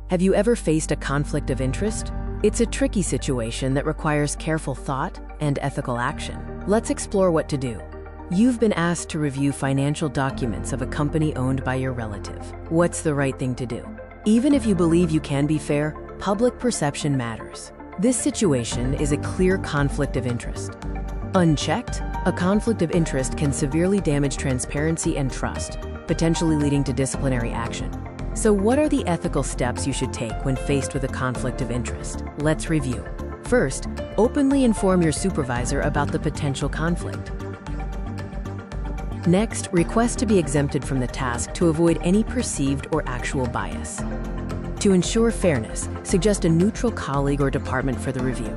Have you ever faced a conflict of interest? It's a tricky situation that requires careful thought and ethical action. Let's explore what to do. You've been asked to review financial documents of a company owned by your relative. What's the right thing to do? Even if you believe you can be fair, public perception matters. This situation is a clear conflict of interest. Unchecked, a conflict of interest can severely damage transparency and trust, potentially leading to disciplinary action. So what are the ethical steps you should take when faced with a conflict of interest? Let's review. First, openly inform your supervisor about the potential conflict. Next, request to be exempted from the task to avoid any perceived or actual bias. To ensure fairness, suggest a neutral colleague or department for the review.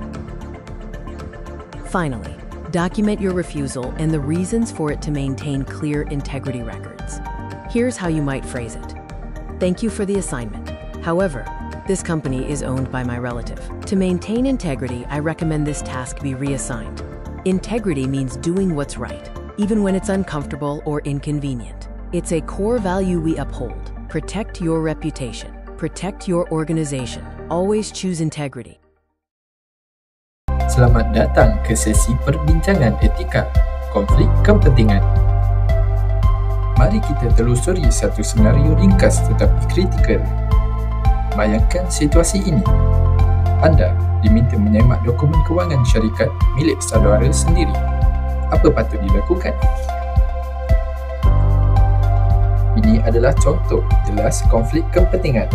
Finally, document your refusal and the reasons for it to maintain clear integrity records. Here's how you might phrase it. Thank you for the assignment. However, this company is owned by my relative. To maintain integrity, I recommend this task be reassigned. Integrity means doing what's right, even when it's uncomfortable or inconvenient. It's a core value we uphold. Protect your reputation. Protect your organization. Always choose integrity. Selamat datang ke sesi perbincangan etika konflik kepentingan. Mari kita telusuri satu senario ringkas tetapi kritikal. Bayangkan situasi ini. Anda diminta menyemak dokumen kewangan syarikat milik saudara sendiri. Apa patut dilakukan? Ini adalah contoh jelas konflik kepentingan.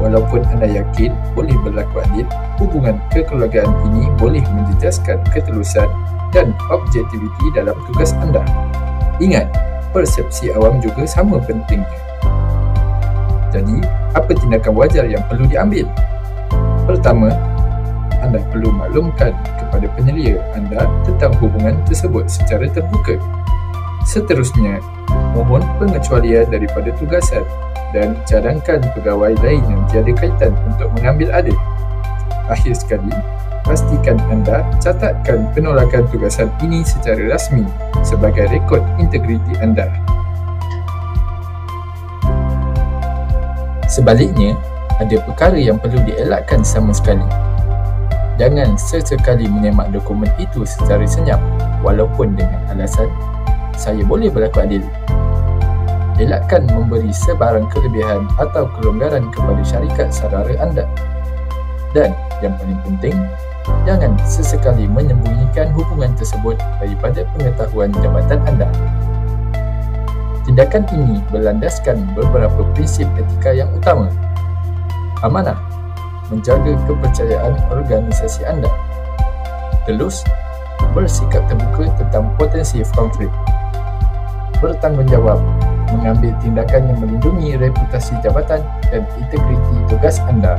Walaupun anda yakin boleh berlaku adil, hubungan kekeluargaan ini boleh menjejaskan ketulusan dan objektiviti dalam tugas anda. Ingat, persepsi awam juga sama pentingnya. Jadi, apa tindakan wajar yang perlu diambil? Pertama, anda perlu maklumkan kepada penyelia anda tentang hubungan tersebut secara terbuka. Seterusnya, mohon pengecualian daripada tugasan dan cadangkan pegawai lain yang tiada kaitan untuk mengambil alih. Akhir sekali, pastikan anda catatkan penolakan tugasan ini secara rasmi sebagai rekod integriti anda. Sebaliknya, ada perkara yang perlu dielakkan sama sekali. Jangan sesekali menyemak dokumen itu secara senyap walaupun dengan alasan saya boleh berlaku adil. Elakkan memberi sebarang kelebihan atau kelonggaran kepada syarikat saudara anda. Dan yang paling penting, jangan sesekali menyembunyikan hubungan tersebut daripada pengetahuan jabatan anda. Tindakan ini berlandaskan beberapa prinsip etika yang utama. Amanah, menjaga kepercayaan organisasi anda. Telus, bersikap terbuka tentang potensi konflik. Bertanggungjawab, mengambil tindakan yang melindungi reputasi jabatan dan integriti tugas anda.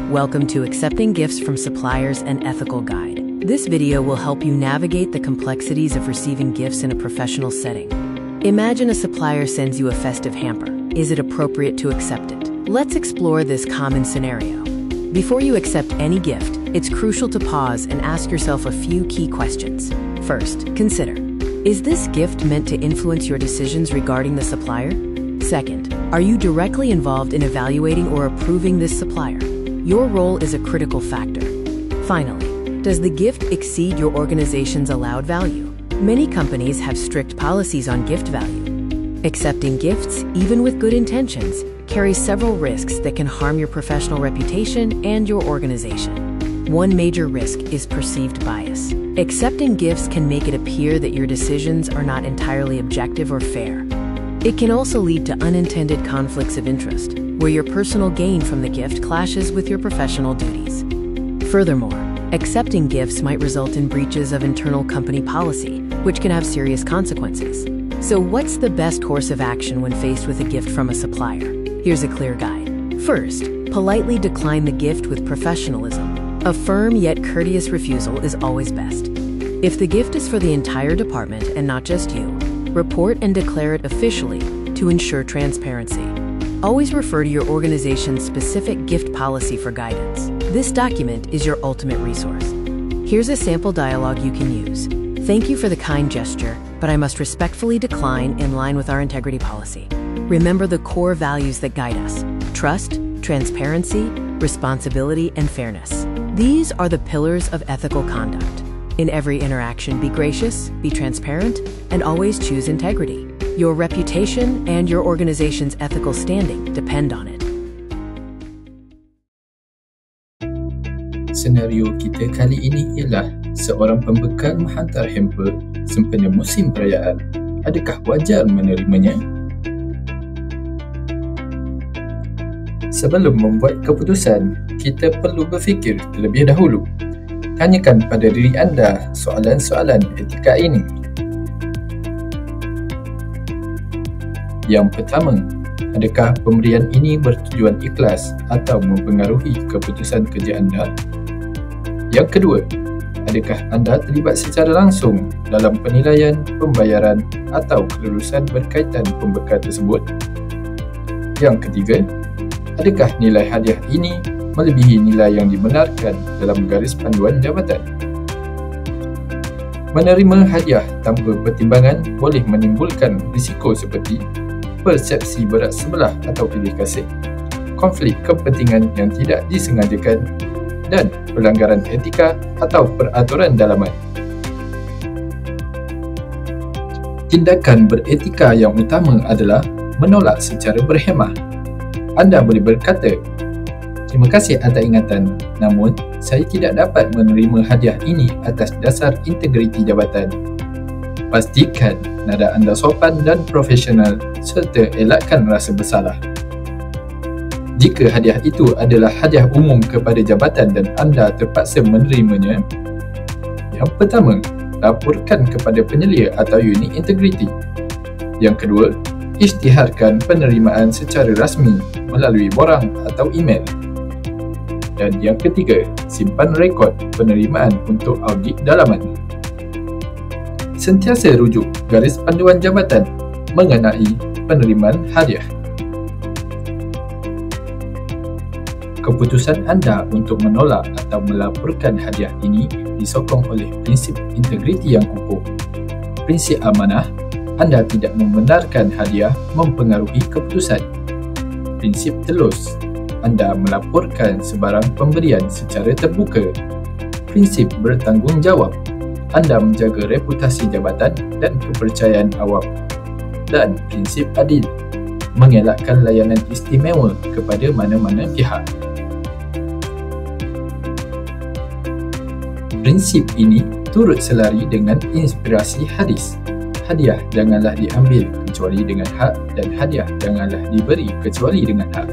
Welcome to Accepting Gifts from Suppliers and Ethical Guide. This video will help you navigate the complexities of receiving gifts in a professional setting. Imagine a supplier sends you a festive hamper. Is it appropriate to accept it? Let's explore this common scenario. Before you accept any gift, it's crucial to pause and ask yourself a few key questions. First, consider, is this gift meant to influence your decisions regarding the supplier? Second, are you directly involved in evaluating or approving this supplier? Your role is a critical factor. Finally, does the gift exceed your organization's allowed value? Many companies have strict policies on gift value. Accepting gifts, even with good intentions, carries several risks that can harm your professional reputation and your organization. One major risk is perceived bias. Accepting gifts can make it appear that your decisions are not entirely objective or fair. It can also lead to unintended conflicts of interest, where your personal gain from the gift clashes with your professional duties. Furthermore, accepting gifts might result in breaches of internal company policy, which can have serious consequences. So what's the best course of action when faced with a gift from a supplier? Here's a clear guide. First, politely decline the gift with professionalism. A firm yet courteous refusal is always best. If the gift is for the entire department and not just you, report and declare it officially to ensure transparency. Always refer to your organization's specific gift policy for guidance. This document is your ultimate resource. Here's a sample dialogue you can use. Thank you for the kind gesture, but I must respectfully decline in line with our integrity policy. Remember the core values that guide us: trust, transparency, responsibility, and fairness. These are the pillars of ethical conduct. In every interaction, be gracious, be transparent, and always choose integrity. Your reputation and your organization's ethical standing depend on it. Senario kita kali ini ialah seorang pembekal menghantar hamper sempena musim perayaan. Adakah wajar menerimanya? Sebelum membuat keputusan, kita perlu berfikir terlebih dahulu. Tanyakan pada diri anda soalan-soalan etika ini. Yang pertama, adakah pemberian ini bertujuan ikhlas atau mempengaruhi keputusan kerja anda? Yang kedua, adakah anda terlibat secara langsung dalam penilaian, pembayaran atau kelulusan berkaitan pembekal tersebut? Yang ketiga, adakah nilai hadiah ini melebihi nilai yang dibenarkan dalam garis panduan jabatan? Menerima hadiah tanpa pertimbangan boleh menimbulkan risiko seperti persepsi berat sebelah atau pilih kasih, konflik kepentingan yang tidak disengajakan, dan pelanggaran etika atau peraturan dalaman. Tindakan beretika yang utama adalah menolak secara berhemah. Anda boleh berkata, "Terima kasih atas ingatan, namun saya tidak dapat menerima hadiah ini atas dasar integriti jabatan." Pastikan nada anda sopan dan profesional serta elakkan rasa bersalah. Jika hadiah itu adalah hadiah umum kepada jabatan dan anda terpaksa menerimanya, yang pertama, laporkan kepada penyelia atau unit integriti. Yang kedua, isytiharkan penerimaan secara rasmi melalui borang atau email. Dan yang ketiga, simpan rekod penerimaan untuk audit dalaman. Sentiasa rujuk garis panduan jabatan mengenai penerimaan hadiah. Keputusan anda untuk menolak atau melaporkan hadiah ini disokong oleh prinsip integriti yang kukuh. Prinsip amanah, anda tidak membenarkan hadiah mempengaruhi keputusan. Prinsip telus, anda melaporkan sebarang pemberian secara terbuka. Prinsip bertanggungjawab, anda menjaga reputasi jabatan dan kepercayaan awam. Dan prinsip adil, mengelakkan layanan istimewa kepada mana-mana pihak. Prinsip ini turut selari dengan inspirasi hadis. Hadiah janganlah diambil kecuali dengan hak dan hadiah janganlah diberi kecuali dengan hak.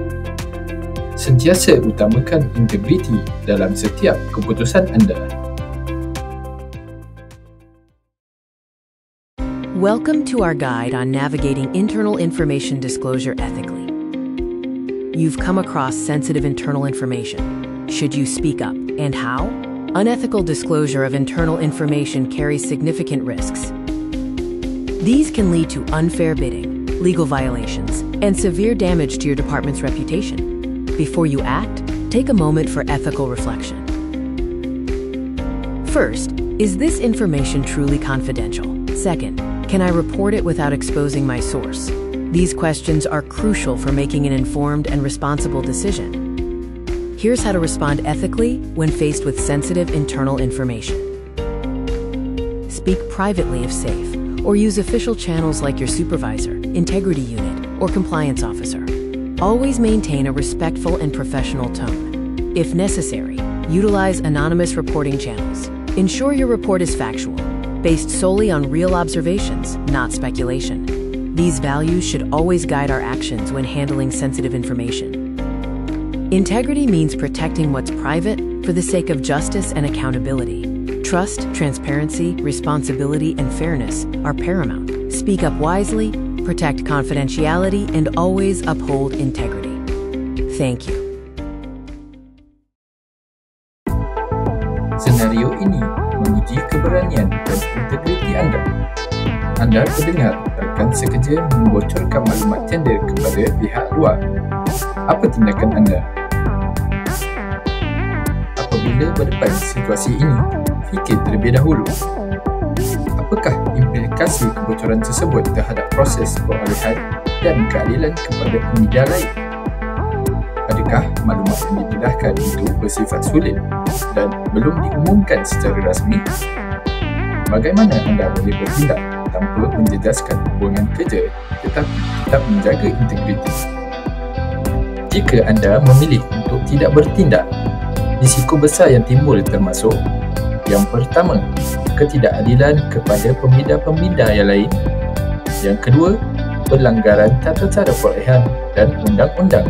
Sentiasa utamakan integriti dalam setiap keputusan anda. Welcome to our guide on navigating internal information disclosure ethically. You've come across sensitive internal information. Should you speak up, and how? Unethical disclosure of internal information carries significant risks. These can lead to unfair bidding, legal violations, and severe damage to your department's reputation. Before you act, take a moment for ethical reflection. First, is this information truly confidential? Second, can I report it without exposing my source? These questions are crucial for making an informed and responsible decision. Here's how to respond ethically when faced with sensitive internal information. Speak privately if safe, or use official channels like your supervisor, integrity unit, or compliance officer. Always maintain a respectful and professional tone. If necessary, utilize anonymous reporting channels. Ensure your report is factual, based solely on real observations, not speculation. These values should always guide our actions when handling sensitive information. Integrity means protecting what's private for the sake of justice and accountability. Trust, transparency, responsibility, and fairness are paramount. Speak up wisely, protect confidentiality, and always uphold integrity. Thank you. Senario ini menguji keberanian dan integriti anda. Anda terdengar rakan sekerja membocorkan maklumat tender kepada pihak luar. Apa tindakan anda? Apabila berdepan situasi ini, fikir terlebih dahulu. Apakah implikasi kebocoran tersebut terhadap proses perolehan dan keadilan kepada pemidai lain? Adakah maklumat yang didedahkan itu bersifat sulit dan belum diumumkan secara rasmi? Bagaimana anda boleh bertindak tanpa menjejaskan hubungan kerja tetapi tetap menjaga integriti? Jika anda memilih untuk tidak bertindak, risiko besar yang timbul termasuk: yang pertama, ketidakadilan kepada pemidai-pemidai yang lain. Yang kedua, pelanggaran tata cara perolehan dan undang-undang.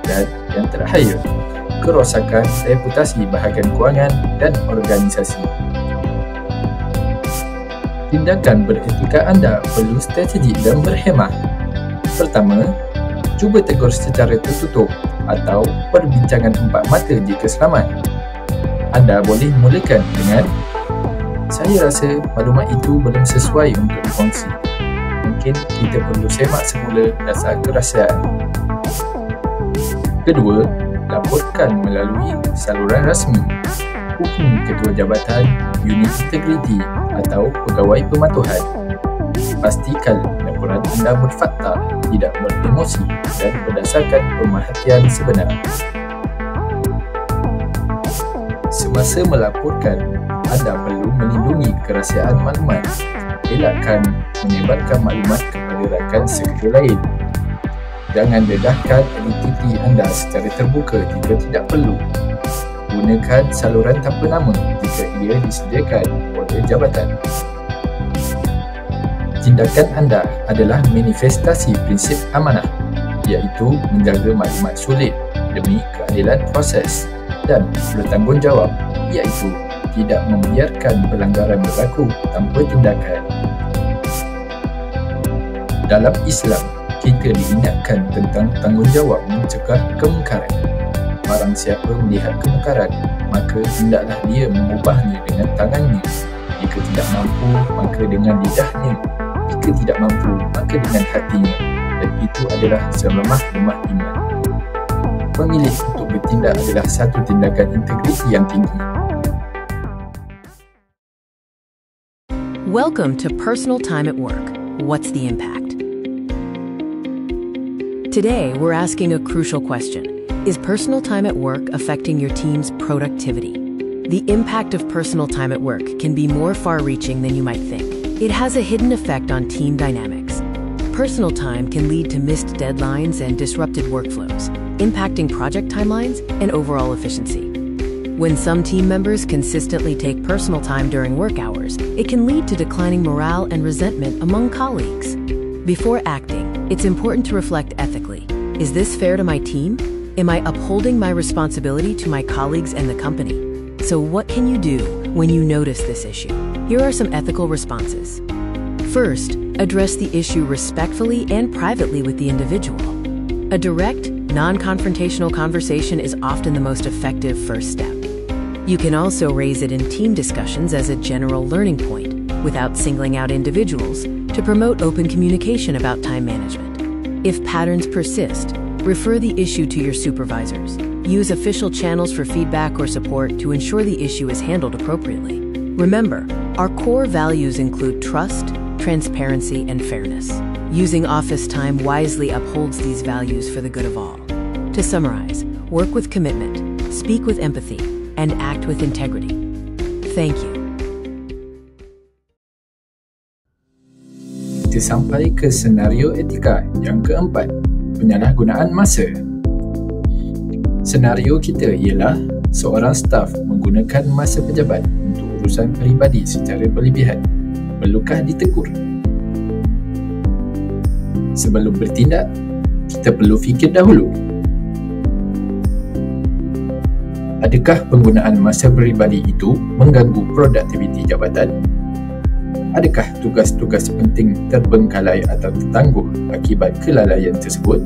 Dan yang terakhir, kerosakan reputasi bahagian kewangan dan organisasi. Tindakan beretika anda perlu strategik dan berhemah. Pertama, cuba tegur secara tertutup atau perbincangan empat mata jika selamat. Anda boleh mulakan dengan: saya rasa maklumat itu belum sesuai untuk dikongsi. Mungkin kita perlu semak semula dasar kerahsiaan. Kedua, laporkan melalui saluran rasmi. Hubungi ketua jabatan, unit integriti atau pegawai pematuhan. Pastikan laporan anda berfakta, tidak beremosi dan berdasarkan pemerhatian sebenar. Semasa melaporkan, anda perlu melindungi kerahsiaan maklumat. Elakkan menyebarkan maklumat kepada rakan sekerja lain. Jangan dedahkan identiti anda secara terbuka jika tidak perlu. Gunakan saluran tanpa nama jika ia disediakan oleh jabatan. Tindakan anda adalah manifestasi prinsip amanah, iaitu menjaga maklumat sulit demi keadilan proses, dan bertanggungjawab, iaitu tidak membiarkan pelanggaran berlaku tanpa tindakan. Dalam Islam, kita diingatkan tentang tanggungjawab mencegah kemungkaran. Barang siapa melihat kemungkaran, maka hendaklah dia mengubahnya dengan tangannya. Jika tidak mampu, maka dengan lidahnya. Jika tidak mampu, maka dengan hatinya. Dan itu adalah selemah-lemah iman. Memilih untuk bertindak adalah satu tindakan integriti yang tinggi. Welcome to Personal Time at Work. What's the impact? Today, we're asking a crucial question. Is personal time at work affecting your team's productivity? The impact of personal time at work can be more far-reaching than you might think. It has a hidden effect on team dynamics. Personal time can lead to missed deadlines and disrupted workflows, impacting project timelines and overall efficiency. When some team members consistently take personal time during work hours, it can lead to declining morale and resentment among colleagues. Before acting, it's important to reflect ethically. Is this fair to my team? Am I upholding my responsibility to my colleagues and the company? So what can you do when you notice this issue? Here are some ethical responses. First, address the issue respectfully and privately with the individual. A direct, non-confrontational conversation is often the most effective first step. You can also raise it in team discussions as a general learning point, without singling out individuals, to promote open communication about time management. If patterns persist, refer the issue to your supervisors. Use official channels for feedback or support to ensure the issue is handled appropriately. Remember, our core values include trust, transparency, and fairness. Using office time wisely upholds these values for the good of all. To summarize, work with commitment, speak with empathy, and act with integrity. Thank you. Kita sampai ke senario etika yang keempat, penyalahgunaan masa. Senario kita ialah seorang staf menggunakan masa pejabat untuk urusan peribadi secara berlebihan. Perlukah ditegur? Sebelum bertindak, kita perlu fikir dahulu. Adakah penggunaan masa peribadi itu mengganggu produktiviti jabatan? Adakah tugas-tugas penting terbengkalai atau tertangguh akibat kelalaian tersebut?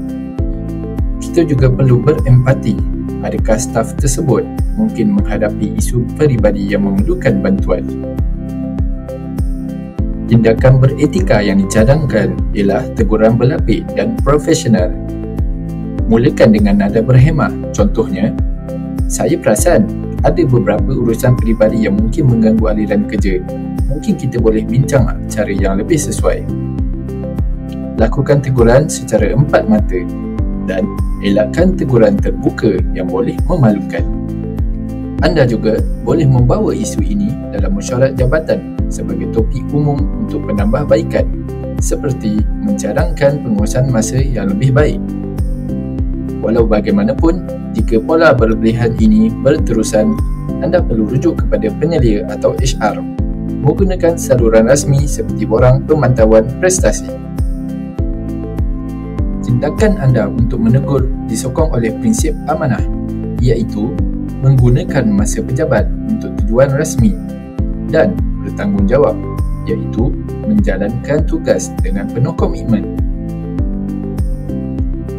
Kita juga perlu berempati. Adakah staf tersebut mungkin menghadapi isu peribadi yang memerlukan bantuan? Tindakan beretika yang dicadangkan ialah teguran berlapis dan profesional. Mulakan dengan nada berhemah. Contohnya, saya perasan ada beberapa urusan peribadi yang mungkin mengganggu aliran kerja, mungkin kita boleh bincang cara yang lebih sesuai. Lakukan teguran secara empat mata dan elakkan teguran terbuka yang boleh memalukan. Anda juga boleh membawa isu ini dalam mesyuarat jabatan sebagai topik umum untuk penambahbaikan, seperti mencadangkan pengurusan masa yang lebih baik. Walau bagaimanapun, jika pola berlebihan ini berterusan, anda perlu rujuk kepada penyelia atau HR, menggunakan saluran rasmi seperti borang pemantauan prestasi. Tindakan anda untuk menegur disokong oleh prinsip amanah, iaitu menggunakan masa pejabat untuk tujuan rasmi, dan bertanggungjawab, iaitu menjalankan tugas dengan penuh komitmen.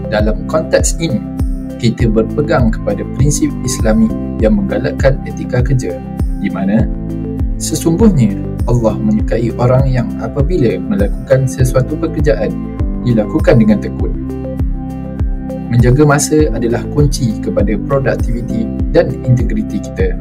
Dalam konteks ini, kita berpegang kepada prinsip Islami yang menggalakkan etika kerja, di mana sesungguhnya Allah menyukai orang yang apabila melakukan sesuatu pekerjaan dilakukan dengan tekun. Menjaga masa adalah kunci kepada produktiviti dan integriti kita.